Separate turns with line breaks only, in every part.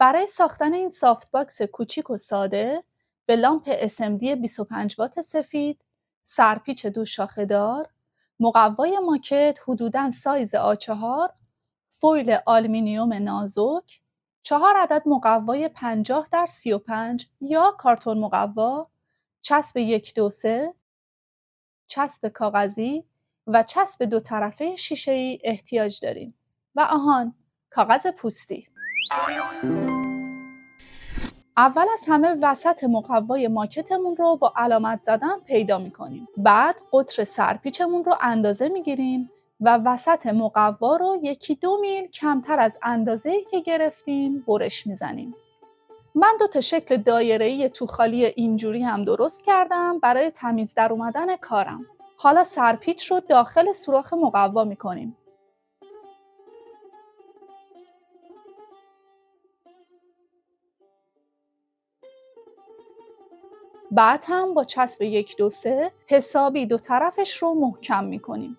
برای ساختن این سافت باکس کوچیک و ساده به لامپ SMD 25 وات سفید، سرپیچ دو شاخه‌دار، مقوای ماکت حدوداً سایز A4، فویل آلومینیوم نازک، 4 عدد مقوای 50 در 35 یا کارتون مقوا، چسب 123، چسب کاغذی و چسب دو طرفه شیشه‌ای احتیاج داریم و کاغذ پوستی. اول از همه وسط مقوای ماکتمون رو با علامت زدن پیدا می‌کنیم. بعد قطر سرپیچمون رو اندازه می‌گیریم و وسط مقوا رو 1-2 میل کمتر از اندازه‌ای که گرفتیم برش می‌زنیم. من 2 تا شکل دایره‌ای توخالی اینجوری هم درست کردم برای تمیز در اومدن کارم. حالا سرپیچ رو داخل سوراخ مقوا می‌کنیم. بعد هم با چسب 123 حسابی دو طرفش رو محکم می‌کنیم.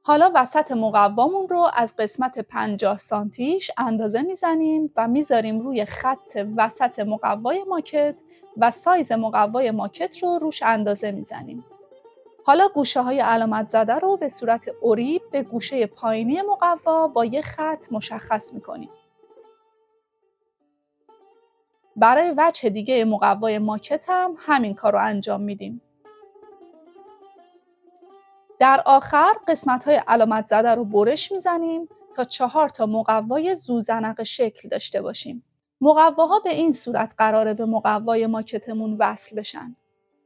حالا وسط مقوامون رو از قسمت 50 سانتیش اندازه میزنیم و میذاریم روی خط وسط مقوای ماکت و سایز مقوای ماکت رو روش اندازه میزنیم. حالا گوشه های علامت زده رو به صورت اریب به گوشه پایینی مقوا با یه خط مشخص میکنیم. برای وجه دیگه مقوای ماکت هم همین کار رو انجام میدیم. در آخر قسمت‌های علامت زده رو برش میزنیم تا 4 تا مقوای زوزنق شکل داشته باشیم. مقواها به این صورت قراره به مقوای ماکتمون وصل بشن.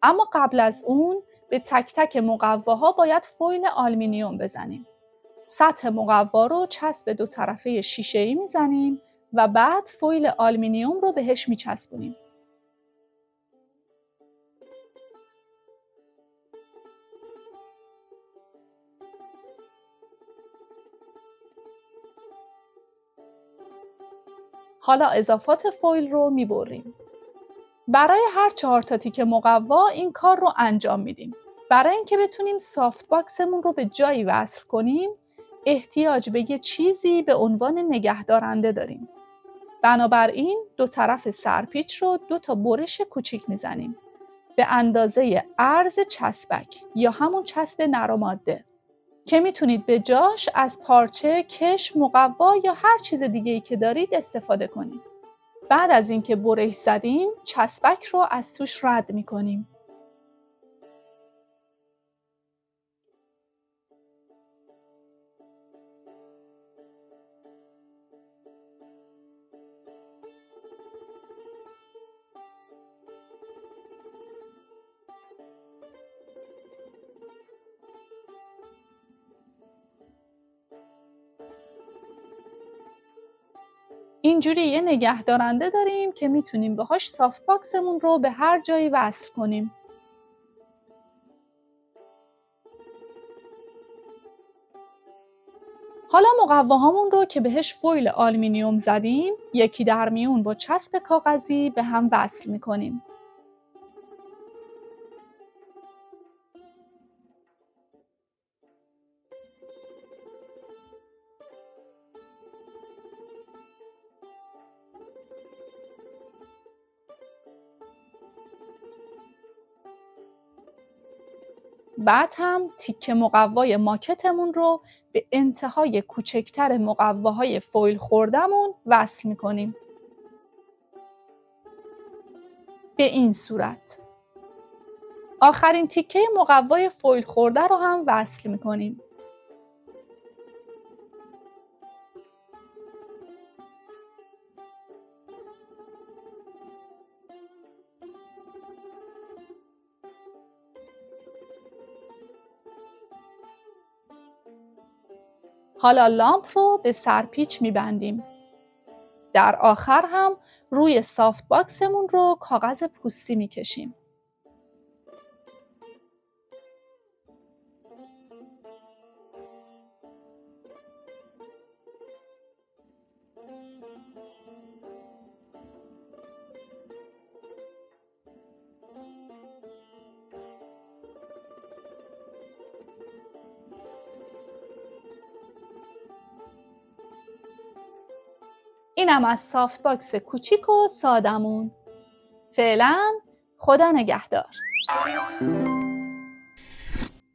اما قبل از اون به تک تک مقواها باید فویل آلومینیوم بزنیم. سطح مقوا رو چسب دو طرفه شیشه‌ای میزنیم و بعد فویل آلومینیوم رو بهش میچسبونیم. حالا اضافات فویل رو میبریم. برای هر 4 تا تیکه مقوا این کار رو انجام میدیم. برای اینکه بتونیم سافت باکسمون رو به جایی وصل کنیم، احتیاج به یه چیزی به عنوان نگهدارنده داریم. بنابراین دو طرف سرپیچ رو 2 تا برش کوچیک میزنیم به اندازه عرض چسبک یا همون چسب نرماده که میتونید به جاش از پارچه، کش، مقوا یا هر چیز دیگه‌ای که دارید استفاده کنید. بعد از اینکه برش زدیم، چسبک رو از توش رد می‌کنیم. اینجوری یه نگهدارنده داریم که میتونیم باهاش سافت باکسمون رو به هر جایی وصل کنیم. حالا مقواهامون رو که بهش فویل آلومینیوم زدیم، یکی در میون با چسب کاغذی به هم وصل می‌کنیم. بعد هم تیکه مقوای ماکتمون رو به انتهای کوچکتر مقواهای فویل خوردمون وصل می‌کنیم. به این صورت. آخرین تیکه مقوای فویل خورده رو هم وصل می‌کنیم. حالا لامپ رو به سرپیچ می‌بندیم. در آخر هم روی سافت باکسمون رو کاغذ پوستی می‌کشیم. اینم از سافت باکس کوچیک و سادمون. فعلا خدا نگهدار.